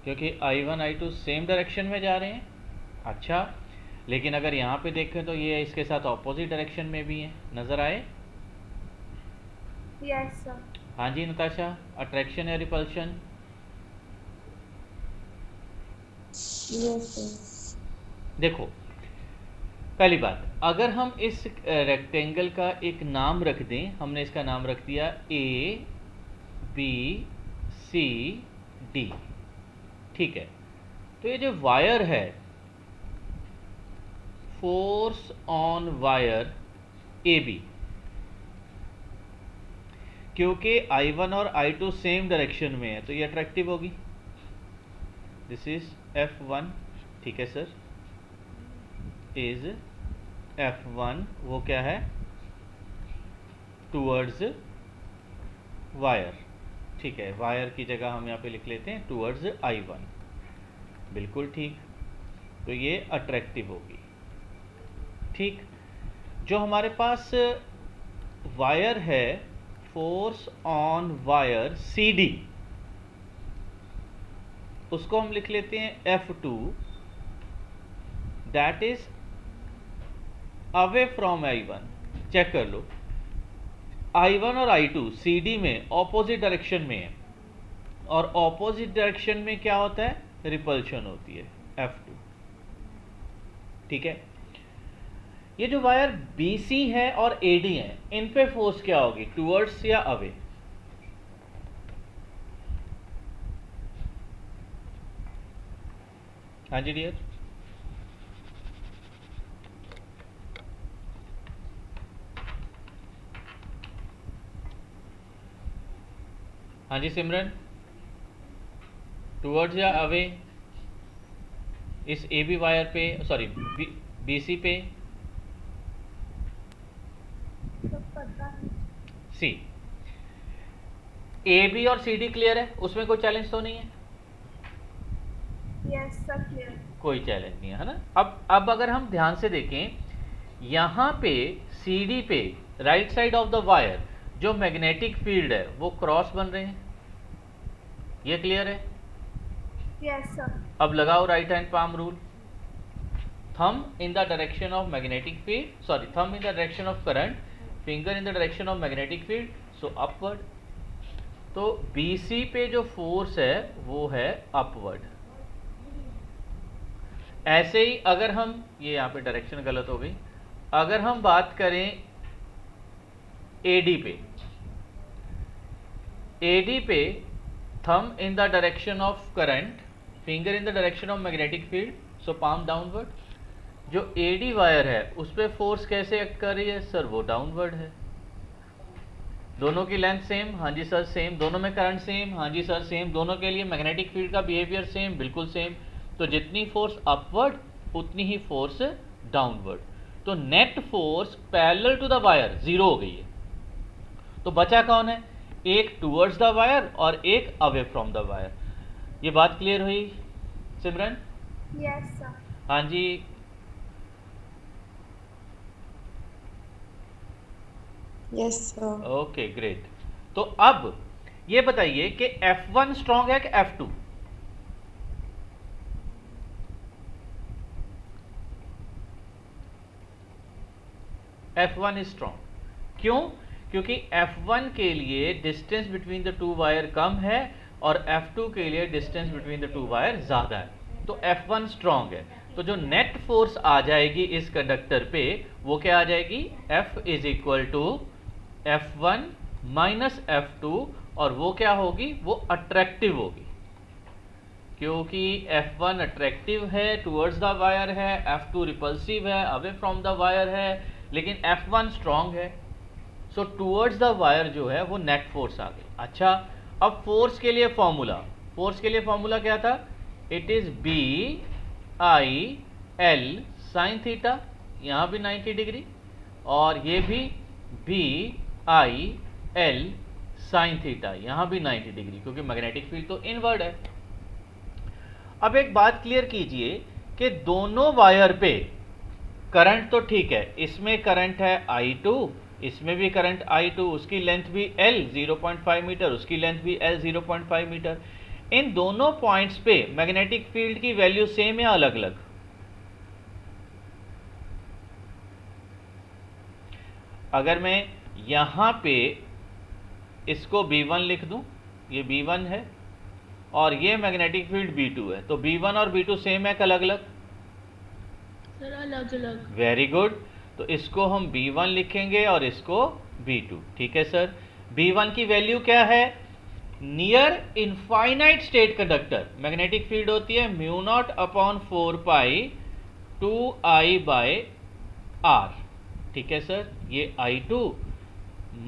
क्योंकि I1 I2 same direction में जा रहे हैं। अच्छा, लेकिन अगर यहाँ पे देखें तो ये इसके साथ ऑपोजिट डायरेक्शन में भी हैं, नज़र आए? Yes sir. हाँ जी नताशा, अट्रैक्शन या रिपल्शन? Yes sir. देखो, पहली बात, अगर हम इस रेक्टेंगल का एक नाम रख दें, हमने इसका नाम रख दिया ए बी सी डी, ठीक है। तो ये जो वायर है, force on wire A B, क्योंकि I1 और I2 सेम डायरेक्शन में है तो ये अट्रैक्टिव होगी। दिस इज F1, ठीक है सर, इज F1, वो क्या है, टूवर्ड्स वायर, ठीक है। वायर की जगह हम यहाँ पे लिख लेते हैं टूवर्ड्स I1, बिल्कुल ठीक। तो ये अट्रैक्टिव होगी, ठीक। जो हमारे पास वायर है, फोर्स ऑन वायर CD, उसको हम लिख लेते हैं F2, that is away from I1। Check कर लो, I1 और I2 CD में ऑपोजिट डायरेक्शन में है, और ऑपोजिट डायरेक्शन में क्या होता है, रिपल्शन होती है, F2, ठीक है। ये जो वायर BC है और AD है, इन पे फोर्स क्या होगी, टूवर्ड्स या अवे? हाँ जी डियर। हाँ जी सिमरन, टूवर्ड्स या अवे इस AB वायर पे, सॉरी BC पे? सी, AB और CD क्लियर है, उसमें कोई चैलेंज तो नहीं है? Yes sir clear. कोई चैलेंज नहीं है ना। अब अगर हम ध्यान से देखें, यहाँ पे CD पे right side of the wire जो मैग्नेटिक फील्ड है वो क्रॉस बन रहे हैं, ये क्लियर है? Yes sir. अब लगाओ right hand palm rule, thumb in the direction of magnetic field, sorry thumb in the direction of current, finger in the direction of magnetic field, so upward. तो BC पे जो force है वो है upward. ऐसे ही अगर हम, ये यहाँ पे डायरेक्शन गलत हो गई, अगर हम बात करें AD पे, AD पे thumb in the direction of current, finger in the direction of magnetic field, so palm downward. जो AD वायर है उस पर फोर्स कैसे एक्ट कर रही है सर, वो डाउनवर्ड है। दोनों की लेंथ सेम, हाँ जी सर सेम। दोनों में करंट सेम, हाँ जी सर सेम। दोनों के लिए मैग्नेटिक फील्ड का बिहेवियर सेम, बिल्कुल सेम। तो जितनी फोर्स अपवर्ड उतनी ही फोर्स डाउनवर्ड। तो net force parallel to the wire zero हो गई है। तो बचा कौन है, एक टूवर्ड्स द वायर और एक अवे फ्रॉम द वायर। ये बात क्लियर हुई सिमरन? Yes sir. हाँ जी। Yes sir. Okay great. तो अब ये बताइए कि F1 स्ट्रॉन्ग है कि F2? F1 is strong. क्यों? क्योंकि F1 के लिए distance between the two wire कम है और F2 के लिए distance between the two wire ज्यादा है। तो F1 स्ट्रॉन्ग है। तो जो नेट फोर्स आ जाएगी इस कंडक्टर पे वो क्या आ जाएगी, F is equal to F1 minus F2, और वो क्या होगी, वो अट्रैक्टिव होगी। क्योंकि F1 अट्रैक्टिव है, टूवर्ड्स द वायर है, F2 रिपल्सिव है, अवे फ्रॉम द वायर है, लेकिन F1 स्ट्रॉन्ग है। सो टूवर्ड्स द वायर जो है वो नेट फोर्स आ गई। अच्छा, अब फोर्स के लिए फॉर्मूला, फोर्स के लिए फॉर्मूला क्या था, it is BI L sine theta, यहाँ भी 90 डिग्री, और ये भी BI L साइन थीटा, यहाँ भी 90 डिग्री, क्योंकि मैग्नेटिक फील्ड तो इनवर्ड है। अब एक बात क्लियर कीजिए कि दोनों वायर पे करंट तो ठीक है, इसमें करंट है I2, इसमें भी करंट I2, उसकी लेंथ भी L 0.5 मीटर, उसकी लेंथ भी L 0.5 मीटर। इन दोनों पॉइंट्स पे मैग्नेटिक फील्ड की वैल्यू सेम या अलग अलग? अगर मैं यहां पे इसको B1 लिख दूं, ये B1 है और ये मैग्नेटिक फील्ड B2 है, तो B1 और B2 सेम है कि अलग अलग? सर अलग अलग। Very good. तो इसको हम B1 लिखेंगे और इसको B2। ठीक है सर। B1 की वैल्यू क्या है? Near infinite state conductor magnetic field होती है म्यू नॉट अपॉन 4 पाई 2I बाय R। ठीक है सर। ये I2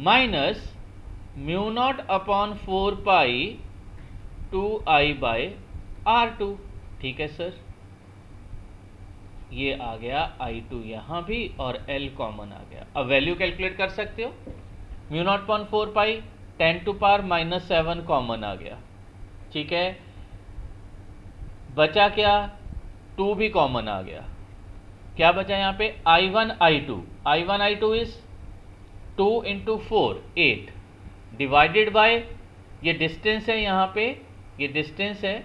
minus mu naught upon 4 पाई 2I बाय R2। ठीक है सर। ये आ गया I2 यहां भी और L कॉमन आ गया। अब वैल्यू कैलकुलेट कर सकते हो। Mu naught upon 4 pi 10 to power -7 common आ गया। ठीक है। बचा क्या? 2 भी कॉमन आ गया। क्या बचा यहां पे? I1 I2 is 2 into 4 8 divided by ये डिस्टेंस है, यहां पे ये डिस्टेंस है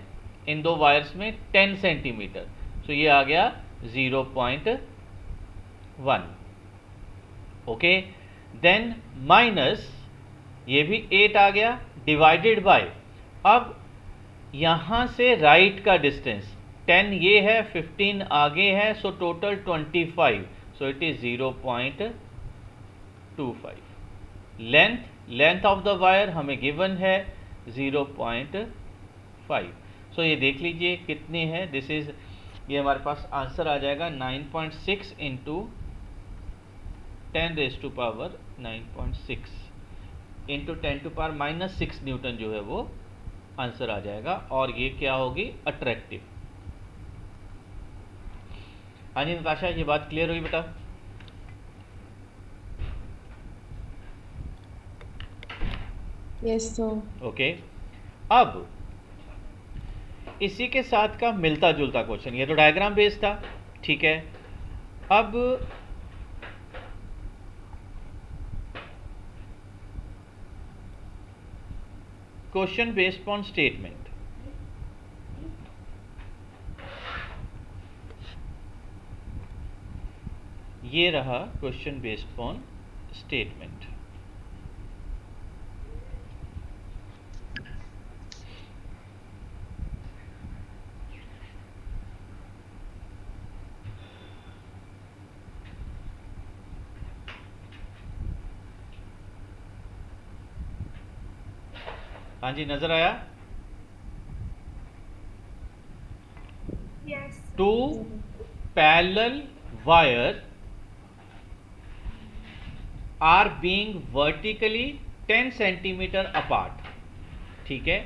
इन दो वायर्स में 10 सेंटीमीटर। सो ये आ गया 0.1। ओके। देन माइनस ये भी 8 आ गया डिवाइडेड बाय, अब यहां से राइट का डिस्टेंस 10 ये है, 15 आगे है, so total 25। So it is 0.25। Length of the wire हमें गिवन है 0.5। सो ये देख लीजिए कितने हैं। दिस इज, ये हमारे पास आंसर आ जाएगा 9.6 into 10 raise to power 9.6 into 10 to power -6 newton जो है वो आंसर आ जाएगा। और ये क्या होगी? अट्रैक्टिव। हाँ जी नताशा, ये बात क्लियर हुई बेटा? Yes, sir. ओके। अब इसी के साथ का मिलता जुलता क्वेश्चन, ये तो डायग्राम बेस्ड था। ठीक है। अब क्वेश्चन बेस्ड ऑन स्टेटमेंट। ये रहा क्वेश्चन बेस्ड ऑन स्टेटमेंट। हाँ जी, नजर आया? Yes. Two parallel wire are being vertically 10 centimeter apart. ठीक है।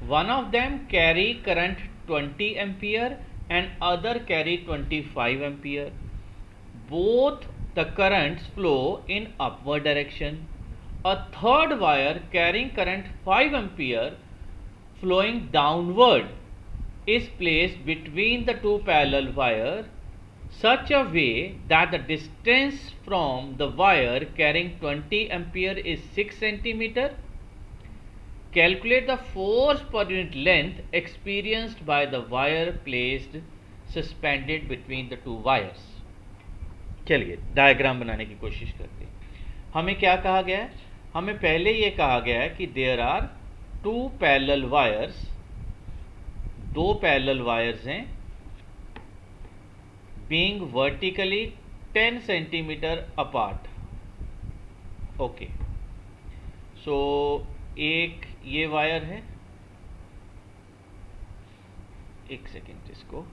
One of them carry current 20 ampere and other carry 25 ampere. Both the currents flow in upward direction. A third wire carrying current 5 ampere flowing downward is placed between the two parallel wires such a way that the distance from the wire carrying 20 ampere is 6 centimeter. Calculate the force per unit length experienced by the wire placed suspended between the two wires. चलिए diagram बनाने की कोशिश करते हैं। हमें क्या कहा गया है? हमें पहले ये कहा गया है कि there are 2 parallel wires, 2 parallel wires हैं being vertically 10 centimetre apart. Okay. So एक ये वायर है, एक सेकेंड इसको,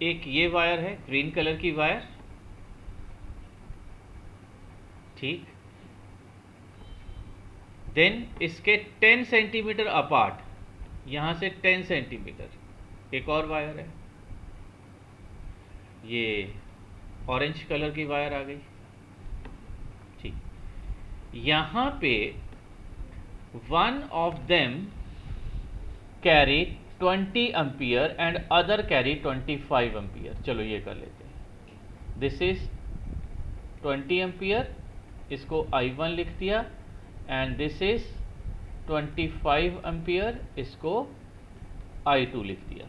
एक ये वायर है ग्रीन कलर की वायर। ठीक। देन इसके 10 सेंटीमीटर अपार्ट, यहां से 10 सेंटीमीटर एक और वायर है, ये ऑरेंज कलर की वायर आ गई। ठीक। यहां पे one of them carry 20 ampere and other carry 25 ampere. चलो ये कर लेते हैं। दिस इज 20 एम्पियर, इसको I1 लिख दिया, एंड दिस इज 25 एम्पियर, इसको I2 लिख दिया।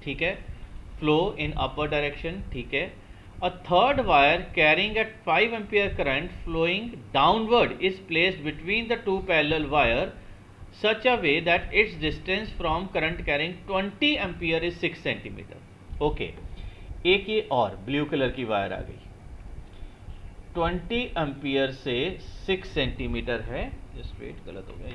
ठीक है, फ्लो इन अपर डायरेक्शन। ठीक है, a third wire carrying at 5 ampere current flowing downward is placed between the two parallel wire such a way that its distance from current carrying 20 ampere is 6 centimeter. Okay, एक ये और blue colour की wire आ गई, 20 ampere से 6 centimetre है। Just wait, गलत हो गया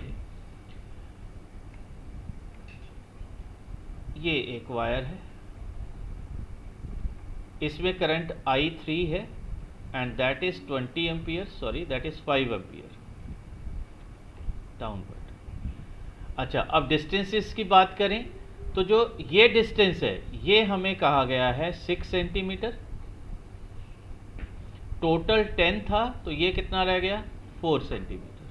ये एक वायर है, इसमें करंट I3 है and that is 20 ampere, sorry that is 5 ampere downward. अच्छा, अब डिस्टेंसेस की बात करें तो जो ये डिस्टेंस है ये हमें कहा गया है 6 सेंटीमीटर, टोटल 10 था तो ये कितना रह गया 4 सेंटीमीटर।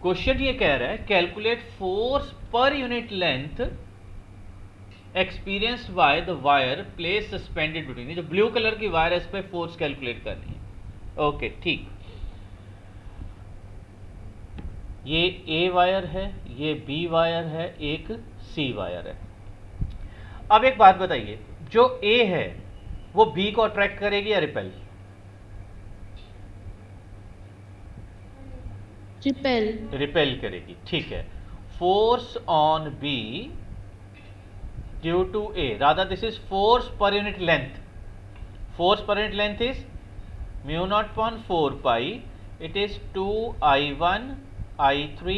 क्वेश्चन ये कह रहा है calculate force per unit length experienced by the wire place suspended between. जो ब्लू कलर की वायर है इस पर फोर्स कैलकुलेट करनी है। ओके, ठीक, ये ए वायर है, ये बी वायर है, एक सी वायर है। अब एक बात बताइए, जो ए है वो बी को अट्रैक्ट करेगी या रिपेल? रिपेल करेगी। ठीक है, force on B due to A, rather this is force per unit length. Force per unit length is μ0/4 pi, it is 2I1 I3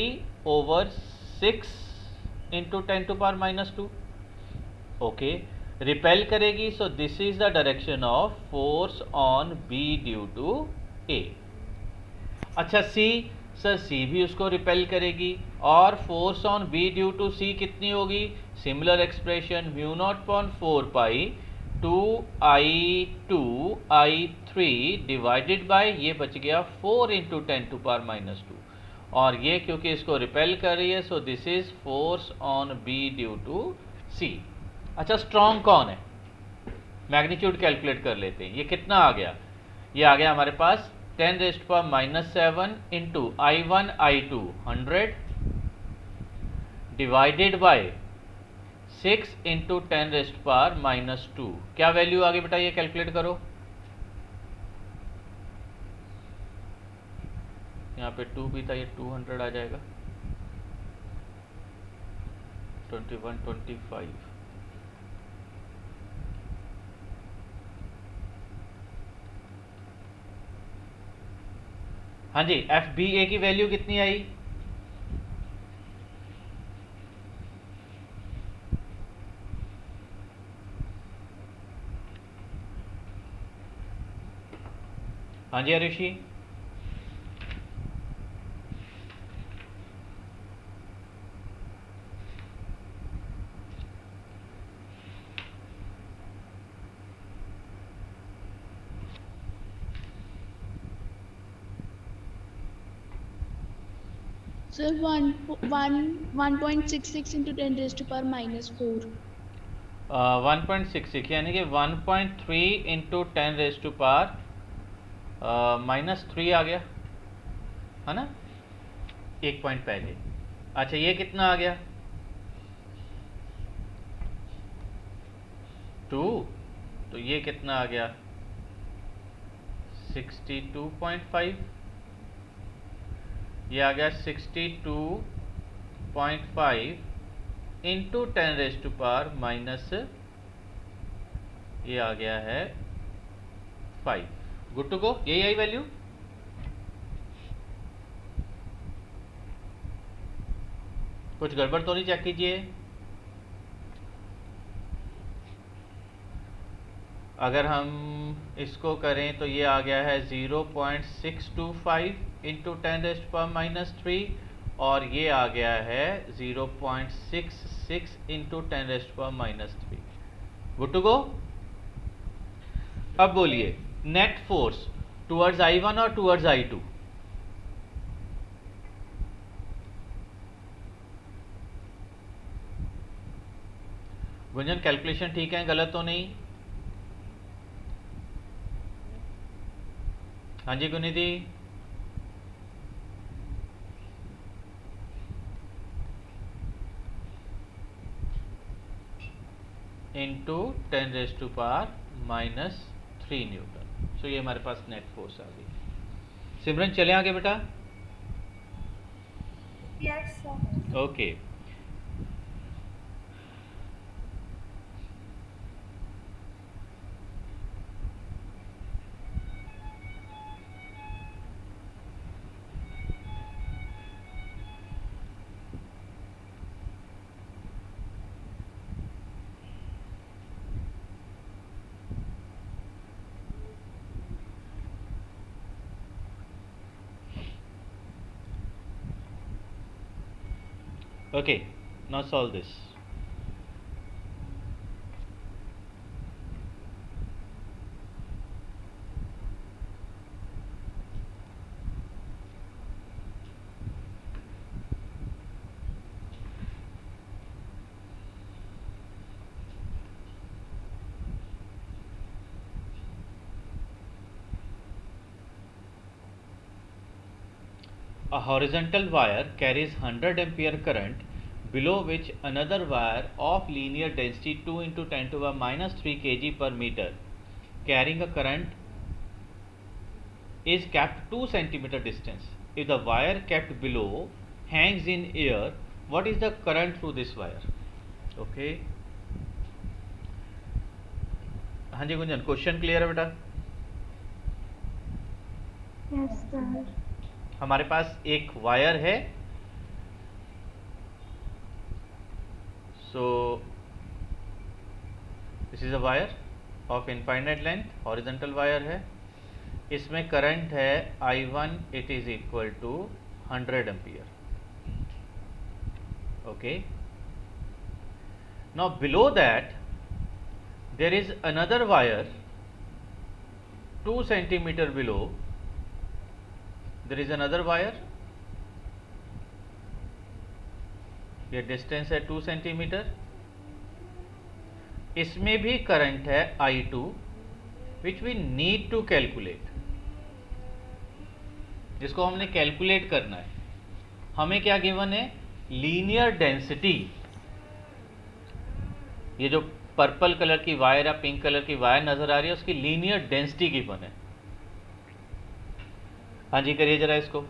over 6 into 10 to power minus 2. Okay, repel करेगी, so this is the direction of force on B due to A. अच्छा, C, sir C भी उसको repel करेगी, और force on B due to C कितनी होगी? Similar expression, μ0/4 pi 2I2 I3 divided by, ये बच गया 4 इंटू 10 टू पावर माइनस 2, और ये क्योंकि इसको रिपेल कर रही है, so this is force on B due to C. अच्छा, स्ट्रॉन्ग कौन है? मैग्नीट्यूड कैलकुलेट कर लेते हैं। ये कितना आ गया? ये आ गया हमारे पास 10⁻⁷ into I1 I2 100 divided by 6 into 10⁻⁻2। क्या वैल्यू आ गई बेटा, ये कैलकुलेट करो। यहाँ पे 2 भी था, ये 200 आ जाएगा, 2125। हाँ जी, FBA की वैल्यू कितनी आई? हाँ जी ऋषि, Sir, 1.66 into 10 raised to power minus 4. 1.66 यानी कि 1.3 into 10 raise to power minus 3 आ गया, है ना, एक पॉइंट पहले। अच्छा, ये कितना आ गया? 2, तो ये कितना आ गया? 62.5। ये आ गया 62.5 into 10 raise to power minus, ये आ गया है 5। गुड टू गो, यही आई वैल्यू। कुछ गड़बड़ तो नहीं, चेक कीजिए। अगर हम इसको करें तो ये आ गया है 0.625 into 10 raise to power minus 3, और ये आ गया है 0.66 into 10 raise to power minus 3। Good to go. अब बोलिए, नेट फोर्स टुवर्ड्स I1 और टुवर्ड्स I2? गुंजन, कैलकुलेशन ठीक है, गलत तो नहीं? हाँ जी गुनिधि, इंटू 10⁻³ न्यूटन। सो ये हमारे पास नेट फोर्स आ गई। सिमरन चले आगे बेटा। Yes, sir. Okay okay, now solve this. A horizontal wire carries 100 ampere current, below which another wire of linear density 2 into 10⁻³ kg per meter carrying a current is kept 2 centimeter distance. If the wire kept below hangs in air, what is the current through this wire? Okay. हाँ जी Gunjan, question clear है बेटा? Yes, sir. हमारे पास एक wire है, so this is a wire of infinite length, horizontal wire है, इसमें current है I1, it is equal to 100 ampere. Okay, now below that there is another wire 2 centimetre below, there is another wire, ये distance है 2 centimetre, इसमें भी current है I2 which we need to calculate, जिसको हमने कैलकुलेट करना है। हमें क्या गिवन है? Linear density. ये जो पर्पल कलर की वायर या पिंक कलर की वायर नजर आ रही है, उसकी लीनियर डेंसिटी गिवन है। हाँ जी करिए जरा इसको।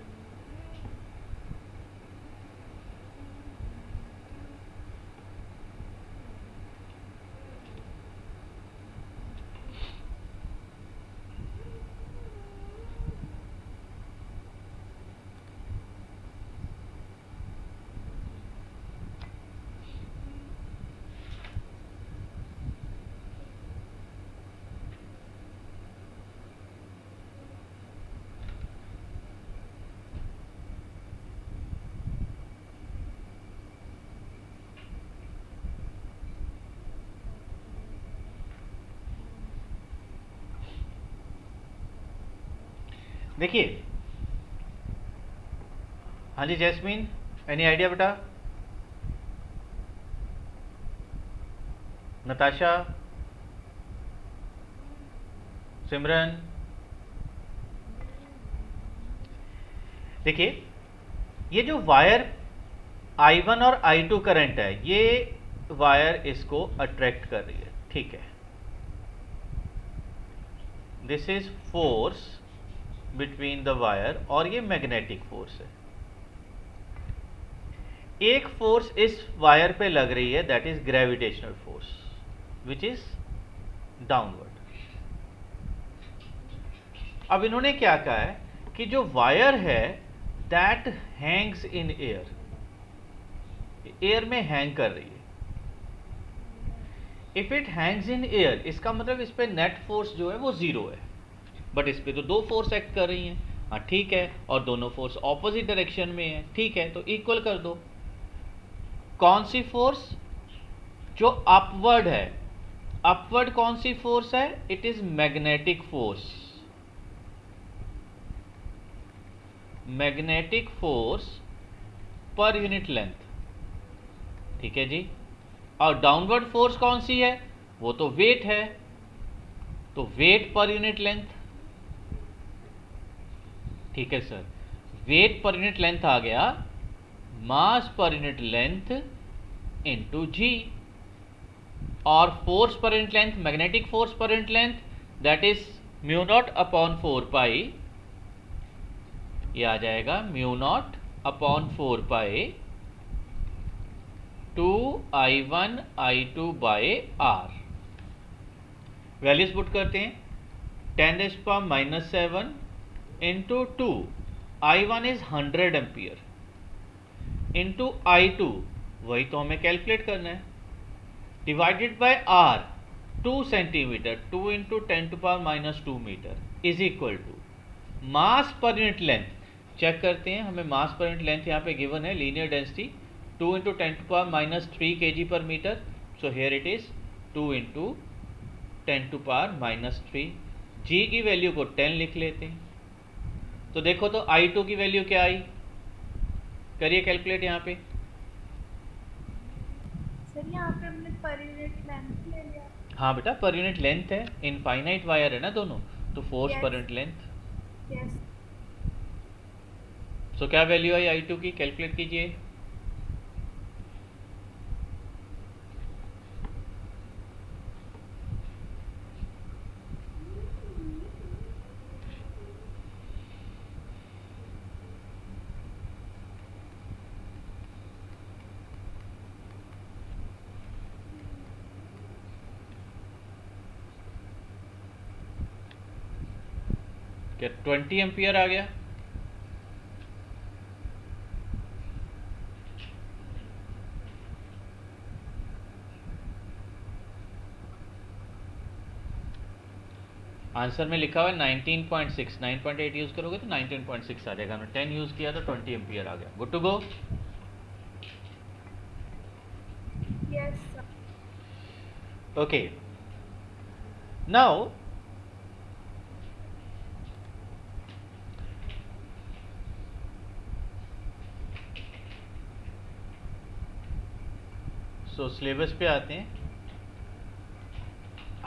देखिए, हाँ जी जैस्मीन, एनी आइडिया बेटा? नताशा, सिमरन, देखिए ये जो वायर I1 और I2 करंट है, ये वायर इसको अट्रैक्ट कर रही है, ठीक है। This is force between the wire, और ये मैग्नेटिक फोर्स है। एक फोर्स इस वायर पे लग रही है, that is gravitational force which is downward. अब इन्होंने क्या कहा है कि जो वायर है that Hanks in air, air में हैंग कर रही है। If it Hanks in air, इसका मतलब इस पे नेट फोर्स जो है वो 0 है, बट इस पे तो 2 फोर्स एक्ट कर रही हैं। हाँ ठीक है, और दोनों फोर्स ऑपोजिट डायरेक्शन में है, ठीक है, तो इक्वल कर दो। कौन सी फोर्स? जो अपवर्ड है। अपवर्ड कौन सी फोर्स है? It is magnetic force. Magnetic force per unit length, ठीक है जी। और डाउनवर्ड फोर्स कौन सी है? वो तो वेट है, तो वेट पर यूनिट लेंथ। ठीक है sir, weight per unit length आ गया mass per unit length into जी, और force per unit length, magnetic force per unit length, that is mu naught upon 4 pi, ये आ जाएगा mu naught upon 4 pi 2I1 I2 by R. Values put करते हैं, 10⁻⁻7 into 2, I1 is 100 ampere into I2, वही तो हमें calculate करना है, divided by R 2 centimetre, 2 into 10⁻⁻2 metre is equal to mass per unit length. Check करते हैं, हमें मास पर यूनिट लेंथ यहाँ पे गिवन है, linear density 2 into 10⁻³ kg per metre, so here it is 2 into 10⁻³ G की value को 10 लिख लेते हैं। तो देखो तो I2 की वैल्यू क्या आई, करिए कैलकुलेट यहाँ पे। सर यहाँ पे हमने पर यूनिट लेंथ ले लिया। हाँ बेटा, पर यूनिट लेंथ है, इनफाइनाइट वायर है ना दोनों, तो फोर्स Yes. पर यूनिट लेंथ। यस सो क्या वैल्यू आई I2 की, कैलकुलेट कीजिए। क्या 20 एम्पियर आ गया? आंसर में लिखा हुआ है 19.6, 9.8 यूज करोगे तो 19.6 आ जाएगा, हमने 10 यूज किया तो 20 एम्पियर आ गया। Good to go. Yes sir. Okay, now so syllabus पे आते हैं।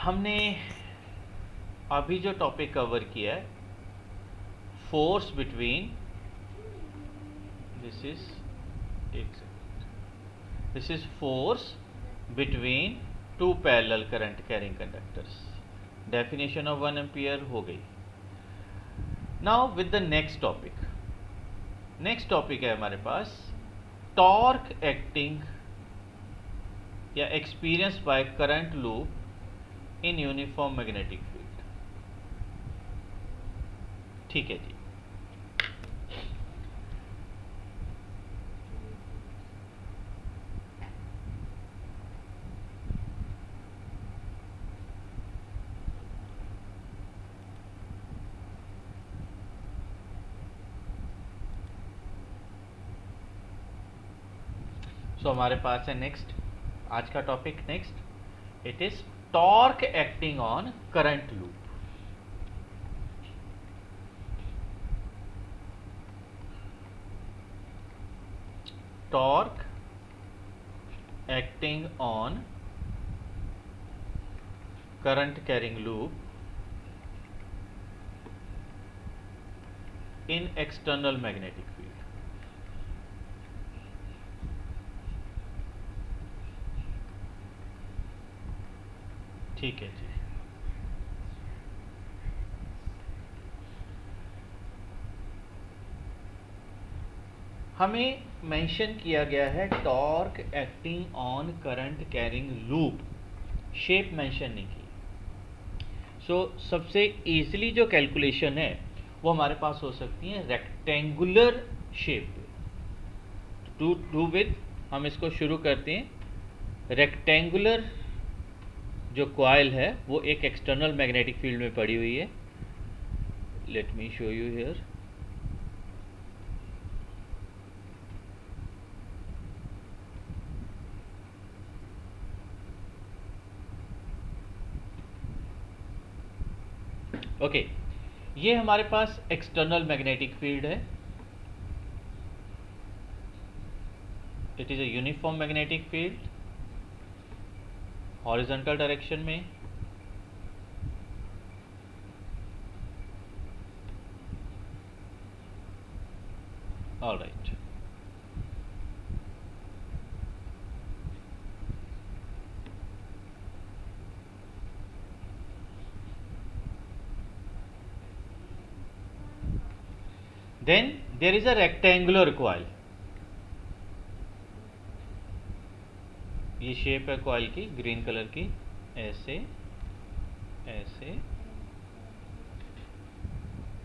हमने अभी जो टॉपिक कवर किया है, फोर्स बिटवीन, दिस इज, एक second, this is force between two parallel current carrying conductors. Definition of 1 ampere हो गई। Now with the next topic, next topic है हमारे पास टॉर्क एक्टिंग या experience by current loop in uniform magnetic field. ठीक है जी। सो हमारे पास है नेक्स्ट, आज का topic next, it is torque acting on current loop. Torque acting on current carrying loop in external magnetic field। ठीक है जी। हमें मेंशन किया गया है torque acting on current carrying loop, shape mention नहीं की। सो सबसे इजीली जो कैलकुलेशन है वो हमारे पास हो सकती है rectangular shape. To do with, हम इसको शुरू करते हैं। रेक्टेंगुलर जो कॉइल है वो एक एक्सटर्नल मैग्नेटिक फील्ड में पड़ी हुई है। Let me show you here. Okay, ये हमारे पास एक्सटर्नल मैग्नेटिक फील्ड है। It is a uniform magnetic field horizontal direction में। All right. Then there is a rectangular coil. ये शेप है कॉइल की, ग्रीन कलर की, ऐसे ऐसे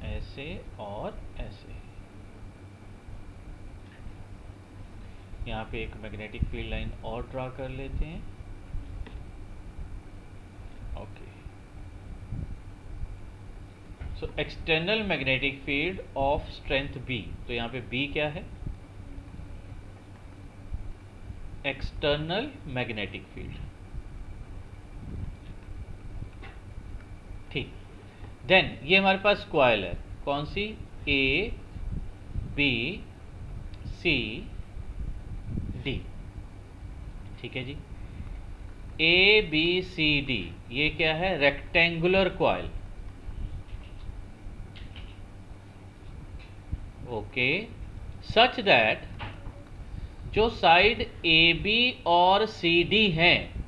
ऐसे और ऐसे। यहाँ पे एक मैग्नेटिक फील्ड लाइन और ड्रा कर लेते हैं। Okay, so external magnetic field of strength B। तो यहाँ पे B क्या है? External magnetic field. ठीक, देन ये हमारे पास कॉइल है, कौन सी? A B C D। ठीक है जी, A B C D ये क्या है? Rectangular coil. Okay, such that जो साइड ए बी और सी डी हैं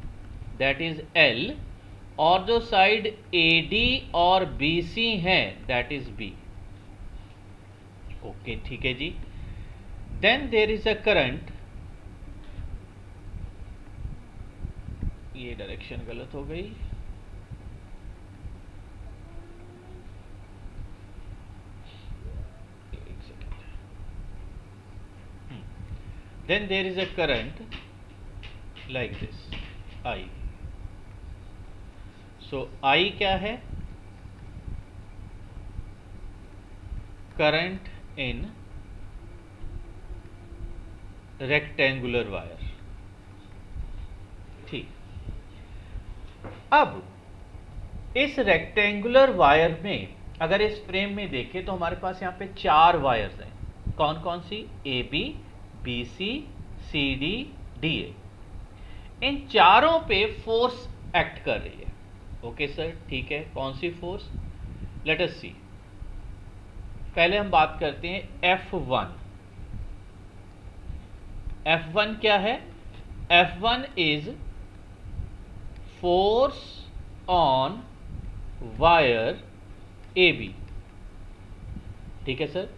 दैट इज L, और जो साइड ए डी और बी सी हैं दैट इज B। ओके, ठीक है जी। Then there is a current, ये डायरेक्शन गलत हो गई, then there is a current like this I। so I क्या है? current in rectangular wire। ठीक, अब इस रेक्टेंगुलर वायर में अगर इस फ्रेम में देखें तो हमारे पास यहाँ पे 4 वायर्स हैं। कौन कौन सी? A B, B C, C D, D A. इन चारों पे फोर्स एक्ट कर रही है। ओके सर, ठीक है, कौन सी फोर्स? लेट अस सी। पहले हम बात करते हैं F1। F1 क्या है? F1 is force on wire A B. ठीक है सर,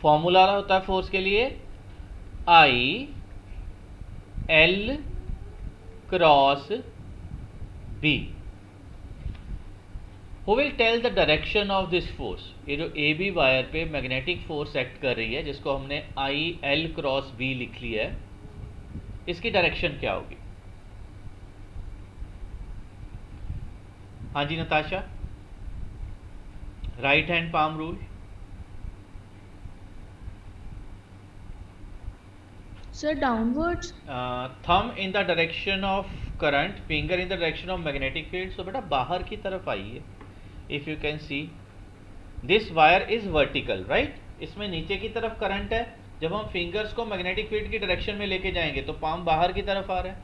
फॉर्मूला होता है फोर्स के लिए I L cross B। Who will tell the direction of this force? ये जो ए बी वायर पे मैग्नेटिक फोर्स एक्ट कर रही है, जिसको हमने I L क्रॉस B लिख लिया है, इसकी डायरेक्शन क्या होगी? हाँ जी Natasha, right hand palm rule. Sir, downwards. Thumb in the direction of current, finger in the direction of magnetic field. So बेटा बाहर की तरफ आइए। If you can see this wire is vertical, right? इसमें नीचे की तरफ करंट है। जब हम फिंगर्स को मैग्नेटिक फील्ड की डायरेक्शन में लेके जाएंगे तो पाम बाहर की तरफ आ रहा है।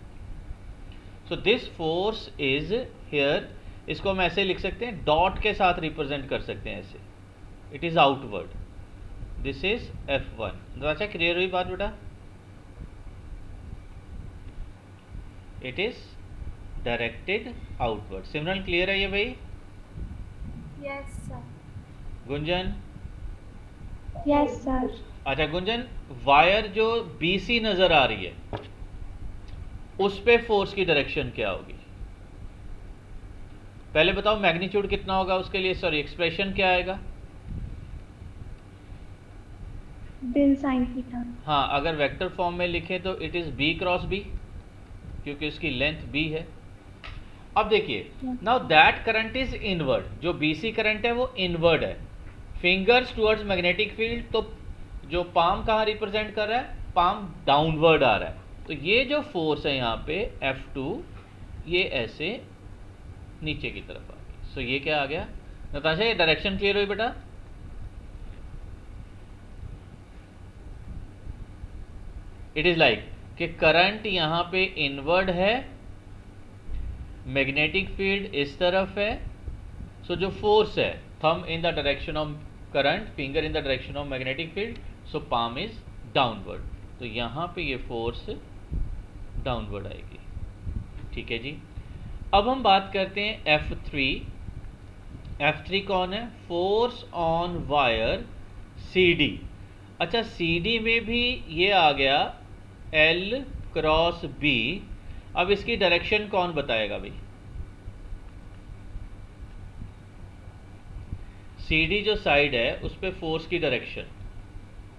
So this force is here. इसको हम ऐसे लिख सकते हैं, डॉट के साथ रिप्रेजेंट कर सकते हैं ऐसे। It is outward, this is F1। अच्छा, क्लियर हुई बात बेटा? It is directed outward. Simran clear है ये भाई? Yes sir. Gunjan? Yes, sir. अच्छा गुंजन, वायर जो BC नजर आ रही है उस पे फोर्स की डायरेक्शन क्या होगी? पहले बताओ मैग्नीट्यूड कितना होगा उसके लिए, सॉरी एक्सप्रेशन क्या आएगा? Del sin theta. हाँ, अगर वेक्टर फॉर्म में लिखें तो it is B cross B, क्योंकि उसकी लेंथ B है। अब देखिए, now that current is inward. जो BC करंट है वो इनवर्ड है, फिंगर्स टुवर्ड्स मैग्नेटिक फील्ड। तो जो पाम कहाँ रिप्रेजेंट कर रहा है? पाम डाउनवर्ड आ रहा है। तो ये जो फोर्स है यहाँ पे F2, ये ऐसे नीचे की तरफ आ गई। सो ये क्या आ गया नताशा? ये डायरेक्शन क्लियर हुई बेटा? इट इज लाइक कि करंट यहाँ पे इनवर्ड है, मैग्नेटिक फील्ड इस तरफ है। सो जो फोर्स है, thumb in the direction of current, finger in the direction of magnetic field, so palm is downward, तो यहाँ पे ये फोर्स डाउनवर्ड आएगी। ठीक है जी। अब हम बात करते हैं F3। F3 कौन है? Force on wire CD। अच्छा, CD में भी ये आ गया L क्रॉस B। अब इसकी डायरेक्शन कौन बताएगा भाई? CD जो साइड है उस पे फोर्स की direction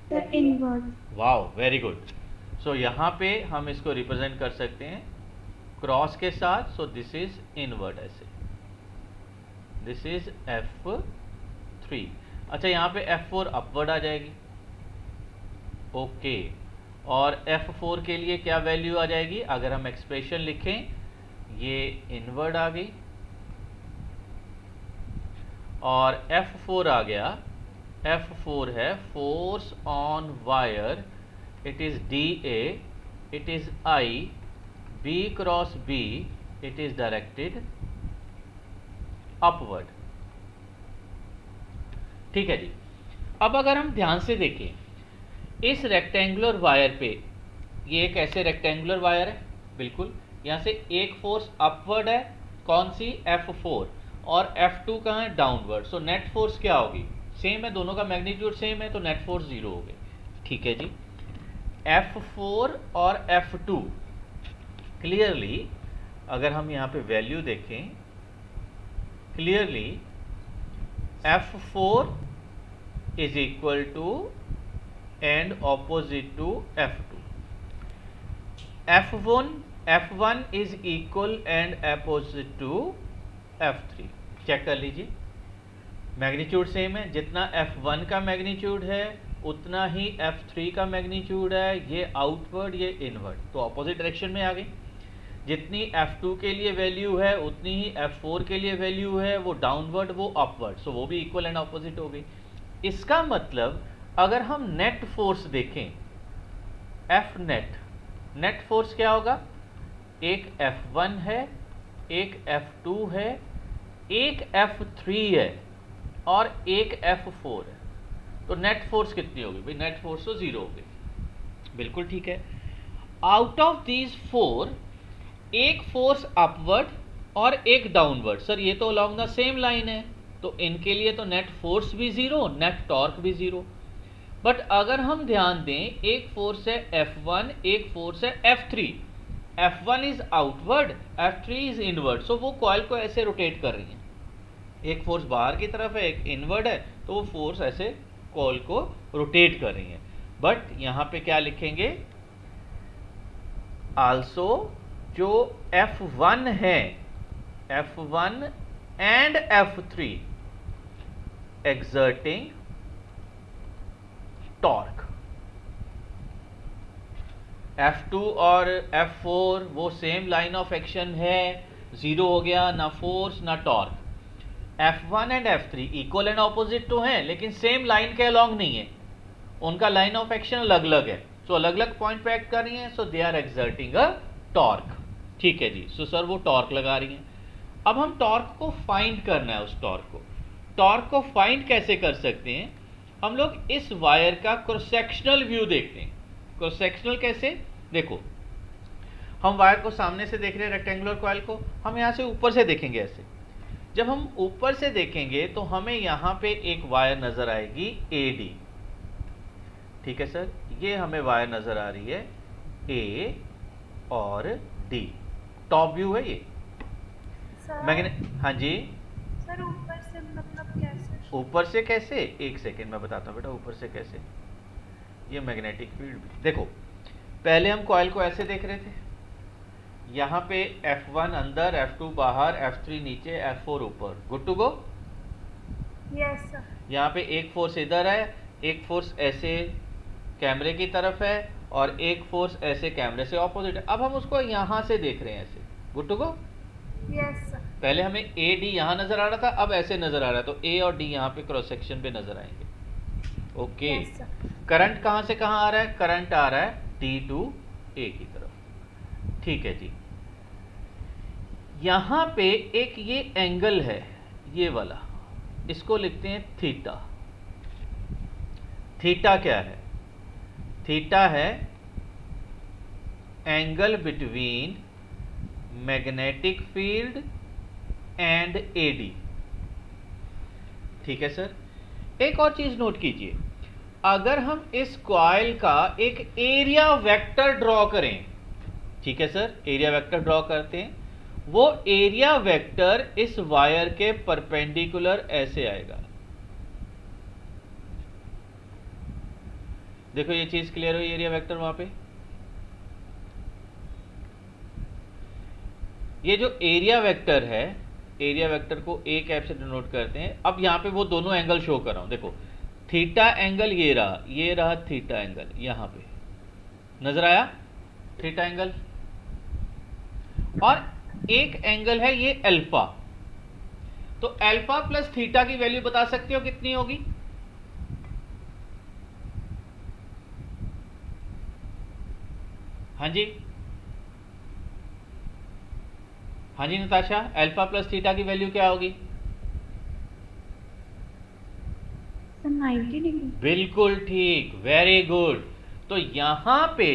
sir inward. Wow, very good. So यहाँ पे हम इसको रिप्रेजेंट कर सकते हैं क्रॉस के साथ। सो दिस इज इनवर्ड, ऐसे दिस इज F3। अच्छा, यहाँ पे F4 अपवर्ड आ जाएगी। ओके, और F4 के लिए क्या वैल्यू आ जाएगी? अगर हम एक्सप्रेशन लिखें, ये इनवर्ड आ गई और F4 आ गया। F4 है force on wire, it is DA, it is I, B cross B, it is directed upward. ठीक है जी। अब अगर हम ध्यान से देखें इस रेक्टेंगुलर वायर पे, ये एक ऐसे रेक्टेंगुलर वायर है, बिल्कुल यहां से एक फोर्स अपवर्ड है, कौन सी? F4, और F2 कहाँ है? डाउनवर्ड। सो नेट फोर्स क्या होगी? सेम है, दोनों का मैग्नीट्यूड सेम है, तो नेट फोर्स 0 हो गई। ठीक है जी। F4 और F2 क्लियरली अगर हम यहाँ पे वैल्यू देखें, clearly F4 is equal to and opposite to F2. F1 is equal and opposite to F3। Check कर लीजिए, मैग्नीट्यूड सेम है, जितना F1 का मैग्नीट्यूड है उतना ही F3 का मैग्नीट्यूड है। ये आउटवर्ड, ये इनवर्ड, तो ऑपोजिट डायरेक्शन में आ गई। जितनी F2 के लिए वैल्यू है उतनी ही F4 के लिए वैल्यू है, वो डाउनवर्ड वो अपवर्ड, सो वो भी इक्वल एंड ऑपोजिट हो गई। इसका मतलब अगर हम नेट फोर्स देखें, F नेट फोर्स क्या होगा? एक F1 है, एक F2 है, एक F3 है और एक F4 है, तो नेट फोर्स कितनी होगी भाई? नेट फोर्स तो 0 हो गई। बिल्कुल ठीक है। आउट ऑफ दीज 4 एक फोर्स अपवर्ड और एक डाउनवर्ड। सर ये तो अलोंग द सेम लाइन है, तो इनके लिए तो नेट फोर्स भी 0, नेट टॉर्क भी 0। बट अगर हम ध्यान दें, एक फोर्स है F1, एक फोर्स है F3। F1 is outward, F3 is inward, so वो कॉइल को ऐसे रोटेट कर रही है। एक फोर्स बाहर की तरफ है, एक इनवर्ड है, तो वो फोर्स ऐसे कॉइल को रोटेट कर रही है। बट यहां पे क्या लिखेंगे? आल्सो जो F1 है, F1 and F3 exerting torque. F2 और F4 वो सेम लाइन ऑफ एक्शन है, 0 हो गया, ना फोर्स ना torque. F1 and F3 equal and opposite तो हैं, लेकिन सेम लाइन के अलोंग नहीं है, उनका लाइन ऑफ एक्शन अलग अलग है। सो अलग अलग पॉइंट पे एक्ट कर रही हैं, so they are exerting a torque. ठीक है जी। सो सर वो टॉर्क लगा रही हैं। अब हम टॉर्क को फाइंड करना है। उस टॉर्क को फाइंड कैसे कर सकते हैं? हम लोग इस वायर का क्रॉस सेक्शनल व्यू देखते हैं। क्रॉस सेक्शनल कैसे? देखो, हम वायर को सामने से देख रहे हैं, रेक्टेंगुलर कॉइल को, हम यहां से ऊपर से देखेंगे ऐसे। जब हम ऊपर से देखेंगे तो हमें यहां पे एक वायर नजर आएगी AD। ठीक है सर, ये हमें वायर नजर आ रही है A और D। टॉप व्यू है ये। हाँ जी सर ऊपर से मतलब कैसे? ऊपर से कैसे? एक सेकेंड मैं बताता हूँ बेटा, ऊपर से कैसे। ये मैग्नेटिक फील्ड भी देखो, पहले हम कॉइल को ऐसे देख रहे थे, यहाँ पे F1 अंदर, F2 बाहर, F3 नीचे, F4 ऊपर। Good to go? Yes sir. यहाँ पे एक फोर्स इधर है, एक फोर्स ऐसे कैमरे की तरफ है और एक फोर्स ऐसे कैमरे से ऑपोजिट है। अब हम उसको यहाँ से देख रहे हैं ऐसे। Good to go? Yes sir. पहले हमें AD यहाँ नजर आ रहा था, अब ऐसे नजर आ रहा है, तो A और D यहाँ पे क्रॉस सेक्शन पे नजर आएंगे। ओके। Yes, sir. करंट कहाँ से कहाँ आ रहा है? करंट आ रहा है D टू A की तरफ। ठीक है जी। यहाँ पे एक ये एंगल है, ये वाला, इसको लिखते हैं थीटा। थीटा क्या है? थीटा है angle between magnetic field and AD. ठीक है सर। एक और चीज नोट कीजिए, अगर हम इस कॉइल का एक एरिया वेक्टर ड्रॉ करें, ठीक है सर, एरिया वेक्टर ड्रॉ करते हैं, वो एरिया वेक्टर इस वायर के परपेंडिकुलर ऐसे आएगा। देखो ये चीज क्लियर हुई, एरिया वेक्टर वहां पे, ये जो एरिया वेक्टर है, एरिया वेक्टर को ए कैप से डिनोट करते हैं। अब यहां पे वो दोनों एंगल शो कर रहा हूं, देखो थीटा एंगल ये रहा थीटा एंगल, यहां पे नजर आया थीटा एंगल, और एक एंगल है ये अल्फा। तो अल्फा प्लस थीटा की वैल्यू बता सकते हो कितनी होगी? हाँ जी, हाँ जी नताशा, अल्फा प्लस थीटा की वैल्यू क्या होगी? 90 डिग्री। बिल्कुल ठीक, वेरी गुड। तो यहां पे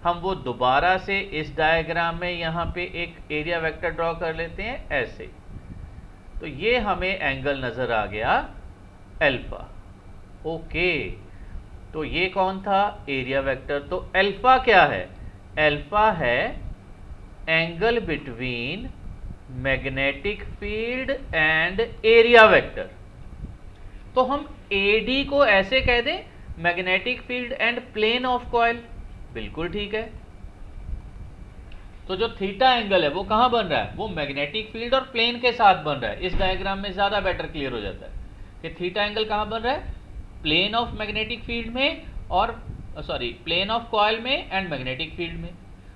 हम वो दोबारा से इस डायग्राम में यहां पे एक एरिया वेक्टर ड्रॉ कर लेते हैं ऐसे। तो ये हमें एंगल नजर आ गया अल्फा। ओके, तो ये कौन था? Area vector. तो अल्फा क्या है? अल्फा है angle between magnetic field and area vector. तो हम एडी को ऐसे कह दें, magnetic field and plane of coil. बिल्कुल ठीक है। तो जो थीटा एंगल है वो कहां बन रहा है? वो मैग्नेटिक फील्ड और प्लेन के साथ बन रहा है। इस डायग्राम में ज्यादा बेटर क्लियर हो जाता है कि थीटा एंगल कहां बन रहा है? प्लेन ऑफ मैग्नेटिक फील्ड में, और प्लेन ऑफ कॉइल में एंड मैग्नेटिक फील्ड में।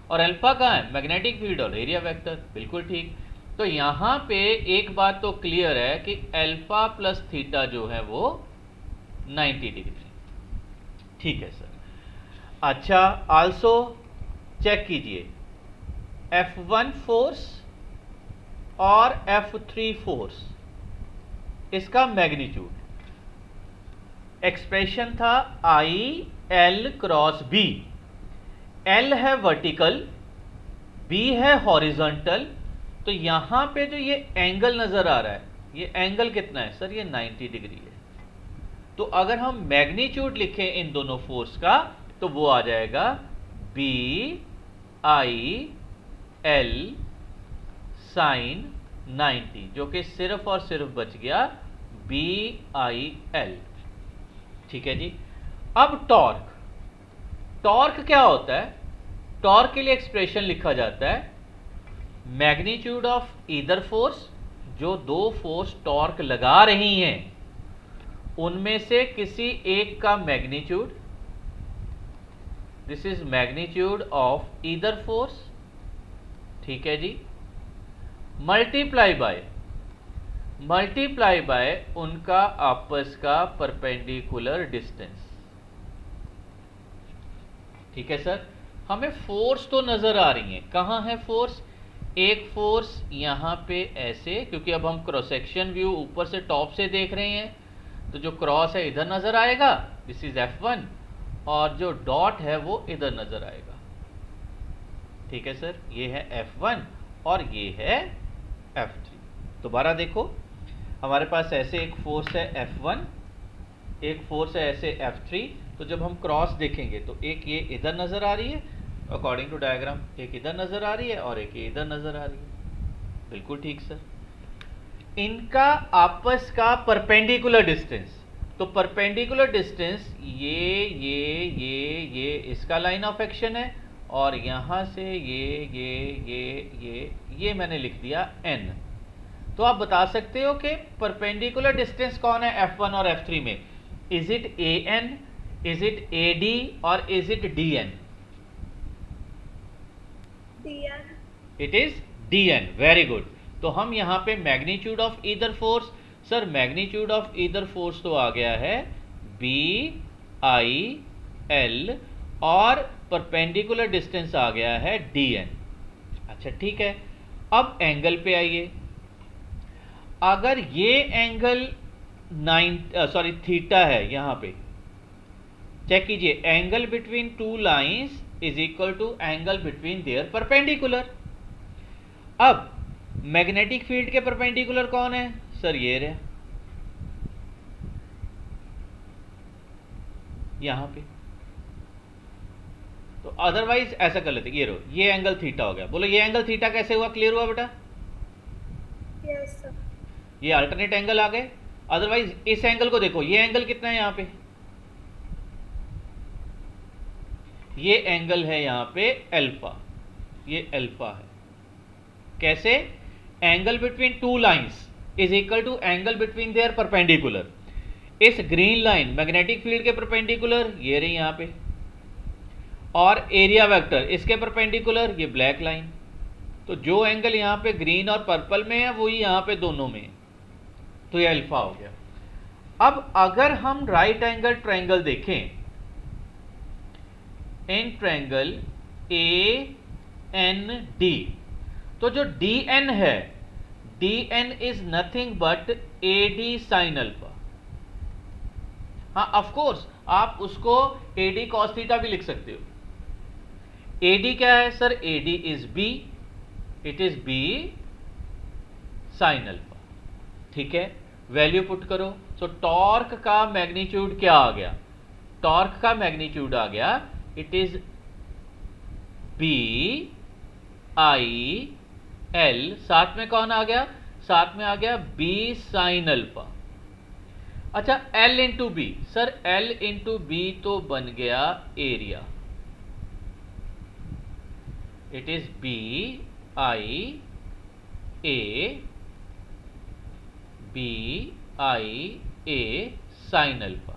और अल्फा कहां है? मैग्नेटिक फील्ड और एरिया वेक्टर। बिल्कुल ठीक। तो यहां पे एक बात तो क्लियर है कि अल्फा प्लस थीटा जो है वो 90 डिग्री। ठीक है सर। अच्छा, आल्सो चेक कीजिए F1 फोर्स और F3 फोर्स, इसका मैग्नीट्यूड। एक्सप्रेशन था IL क्रॉस B। L है वर्टिकल, B है हॉरिजॉन्टल। तो यहां पे जो ये एंगल नजर आ रहा है, ये एंगल कितना है सर? ये 90 डिग्री है। तो अगर हम मैग्नीट्यूड लिखें इन दोनों फोर्स का, तो वो आ जाएगा BIL साइन 90, जो कि सिर्फ और सिर्फ बच गया BIL। ठीक है जी। अब टॉर्क, टॉर्क क्या होता है? टॉर्क के लिए एक्सप्रेशन लिखा जाता है मैग्नीट्यूड ऑफ ईदर फोर्स, जो दो फोर्स टॉर्क लगा रही हैं उनमें से किसी एक का magnitude, this is magnitude of either force, ठीक है जी, मल्टीप्लाई बाय उनका आपस का परपेंडिकुलर डिस्टेंस। ठीक है सर। हमें फोर्स तो नजर आ रही है, कहां है फोर्स? एक फोर्स यहां पे ऐसे, क्योंकि अब हम क्रॉस सेक्शन व्यू ऊपर से टॉप से देख रहे हैं, तो जो क्रॉस है इधर नजर आएगा, दिस इज F1, और जो डॉट है वो इधर नजर आएगा। ठीक है सर, ये है F1 और ये है F3। दोबारा देखो, हमारे पास ऐसे एक फोर्स है F1, एक फोर्स है ऐसे F3। तो जब हम क्रॉस देखेंगे तो एक ये इधर नजर आ रही है अकॉर्डिंग टू डायग्राम, एक इधर नजर आ रही है और एक ये इधर नजर आ रही है। बिल्कुल ठीक सर। इनका आपस का परपेंडिकुलर डिस्टेंस, तो परपेंडिकुलर डिस्टेंस ये इसका लाइन ऑफ एक्शन है, और यहां से ये मैंने लिख दिया n। तो आप बता सकते हो कि परपेंडिकुलर डिस्टेंस कौन है F1 और F3 में? Is it AN, is it AD और is it DN? DN। It is DN। Very good. तो हम यहां पे magnitude of either force, sir magnitude of either force तो आ गया है BIL, और परपेंडिकुलर डिस्टेंस आ गया है DN। अच्छा ठीक है। अब एंगल पे आइए। अगर ये एंगल थीटा है यहां पे, चेक कीजिए, angle between two lines is equal to angle between their perpendicular. अब मैग्नेटिक फील्ड के परपेंडिकुलर कौन है सर? ये रहे, यहां पे। तो अदरवाइज ऐसा कर लेते, ये रो, ये एंगल थीटा हो गया। बोलो ये एंगल थीटा कैसे हुआ? क्लियर हुआ बेटा? Yes sir. ये अल्टरनेट एंगल आ गए। अदरवाइज इस एंगल को देखो, ये एंगल कितना है यहां पे? ये एंगल है यहां पे अल्फा, ये अल्फा है। कैसे? Angle between two lines is equal to angle between their perpendicular. इस ग्रीन लाइन मैग्नेटिक फील्ड के परपेंडिकुलर ये रही यहां पे, और एरिया वेक्टर इसके परपेंडिकुलर ये ब्लैक लाइन। तो जो एंगल यहां पे ग्रीन और पर्पल में है वही यहां पे दोनों में है, तो ये अल्फा हो गया। अब अगर हम राइट एंगल ट्रायंगल देखें, इन ट्रायंगल AND, तो जो DN है, DN is nothing but AD sine alpha. हाँ ऑफ कोर्स आप उसको AD cos थीटा भी लिख सकते हो। AD क्या है sir? AD is B, it is B sine alpha. ठीक है, वैल्यू पुट करो। सो टॉर्क का मैग्नीट्यूड क्या आ गया? टॉर्क का मैग्नीट्यूड आ गया, इट इज BIL, साथ में कौन आ गया? साथ में आ गया B साइन अल्फा। अच्छा L into B, sir L into B तो बन गया area, it is BIA sine alpha.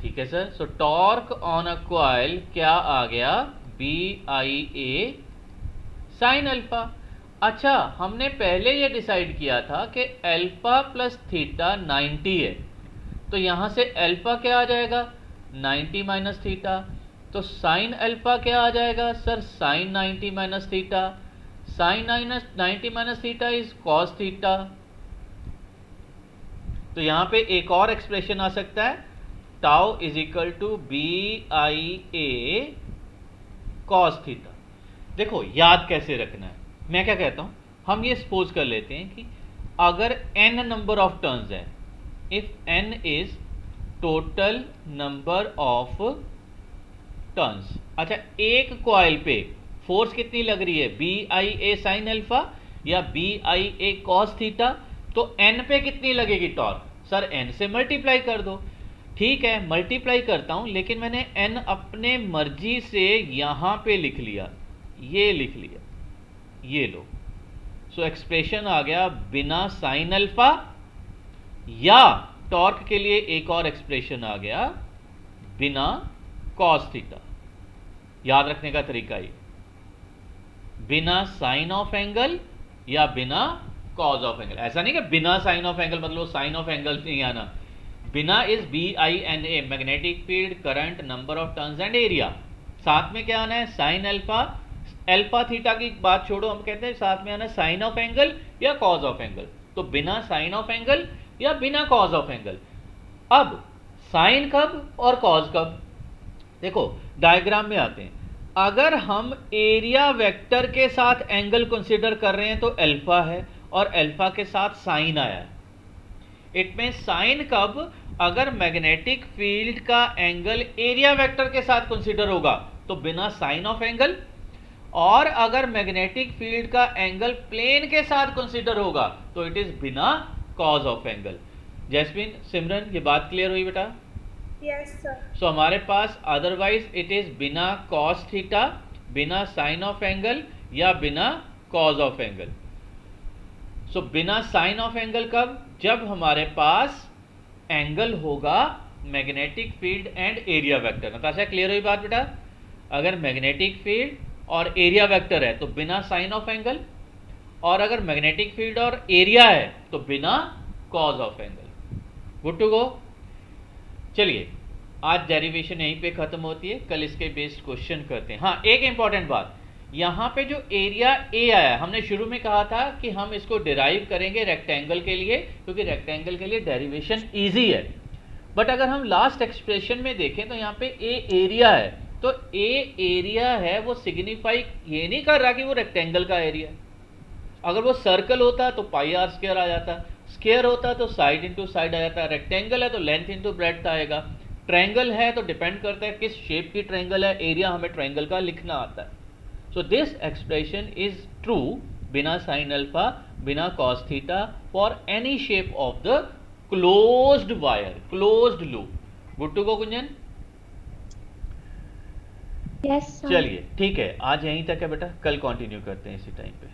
ठीक है sir. So torque on a coil क्या आ गया? BIA sine alpha. अच्छा हमने पहले ये डिसाइड किया था कि अल्फा प्लस थीटा 90 है, तो यहां से अल्फा क्या आ जाएगा? 90 माइनस थीटा। तो साइन अल्फा क्या आ जाएगा sir? Sine 90 minus theta. Sine 90 minus theta is cos theta. तो यहां पे एक और एक्सप्रेशन आ सकता है, tau is equal to BIA cos theta. देखो याद कैसे रखना है, मैं क्या कहता हूं, हम ये सपोज कर लेते हैं कि अगर n नंबर ऑफ टर्न्स है, if n is total number of turns. अच्छा एक कॉइल पे फोर्स कितनी लग रही है? BIA साइन अल्फा या BIA कॉस थीटा। तो n पे कितनी लगेगी टॉर्क? सर n से मल्टीप्लाई कर दो। ठीक है मल्टीप्लाई करता हूं, लेकिन मैंने n अपने मर्जी से यहां पे लिख लिया, ये लिख लिया, ये लो। सो एक्सप्रेशन आ गया बिना साइन अल्फा, या टॉर्क के लिए एक और एक्सप्रेशन आ गया बिना कॉस थीटा। याद रखने का तरीका ये, बिना साइन ऑफ एंगल या बिना कॉज ऑफ एंगल। ऐसा नहीं कि बिना साइन ऑफ एंगल मतलब साइन ऑफ एंगल नहीं आना। बिना is BINA, magnetic field, current, number of turns and area. साथ में क्या आना है? Sine alpha. अल्फा थीटा की बात छोड़ो, हम कहते हैं साथ में आना साइन ऑफ एंगल या कॉज ऑफ एंगल। तो बिना साइन ऑफ एंगल या बिना कॉज ऑफ एंगल। अब साइन कब और कॉज कब? देखो डायग्राम में आते हैं। अगर हम एरिया वेक्टर के साथ एंगल कंसीडर कर रहे हैं तो अल्फा है, और अल्फा के साथ साइन आया है। इट में साइन कब? अगर मैग्नेटिक फील्ड का एंगल एरिया वेक्टर के साथ कंसीडर होगा तो बिना साइन ऑफ एंगल, और अगर मैग्नेटिक फील्ड का एंगल प्लेन के साथ कंसीडर होगा तो it is BINA cos of angle. Jasmine, Simran, ये बात क्लियर हुई बेटा? Yes sir. सो हमारे पास otherwise it is BINA cos theta, BINA sine of angle या बिना कॉज ऑफ एंगल। सो बिना साइन ऑफ एंगल कब? जब हमारे पास एंगल होगा magnetic field and area vector. Natasha clear हुई बात बेटा? अगर मैग्नेटिक फील्ड और एरिया वेक्टर है तो बिना साइन ऑफ एंगल, और अगर मैग्नेटिक फील्ड और एरिया है तो बिना cos of angle. Good to go. चलिए आज डेरिवेशन यहीं पे खत्म होती है, कल इसके बेस्ड क्वेश्चन करते हैं। हाँ एक इंपॉर्टेंट बात, यहां पे जो एरिया ए आया, हमने शुरू में कहा था कि हम इसको डिराइव करेंगे रेक्टेंगल के लिए, क्योंकि रेक्टेंगल के लिए डेरिवेशन इजी है। बट अगर हम लास्ट एक्सप्रेशन में देखें तो यहाँ पे ए एरिया है, तो ए एरिया है वो सिग्निफाई ये नहीं कर रहा कि वो रेक्टेंगल का एरिया है। अगर वो सर्कल होता तो पाई आर स्क्वायर आ जाता, स्क्वायर होता तो साइड इंटू साइड आ जाता, रेक्टेंगल है तो लेंथ इंटू ब्रेड्थ आएगा, ट्रायंगल है तो डिपेंड करता है किस शेप की ट्रायंगल है, एरिया हमें ट्रायंगल का लिखना आता है। So this expression is true BINA sine alpha, BINA cos theta, for any shape of the closed wire, closed loop. Good to go Kunjan? Yes, sir. चलिए ठीक है, आज यहीं तक है बेटा, कल कंटिन्यू करते हैं इसी टाइम पे।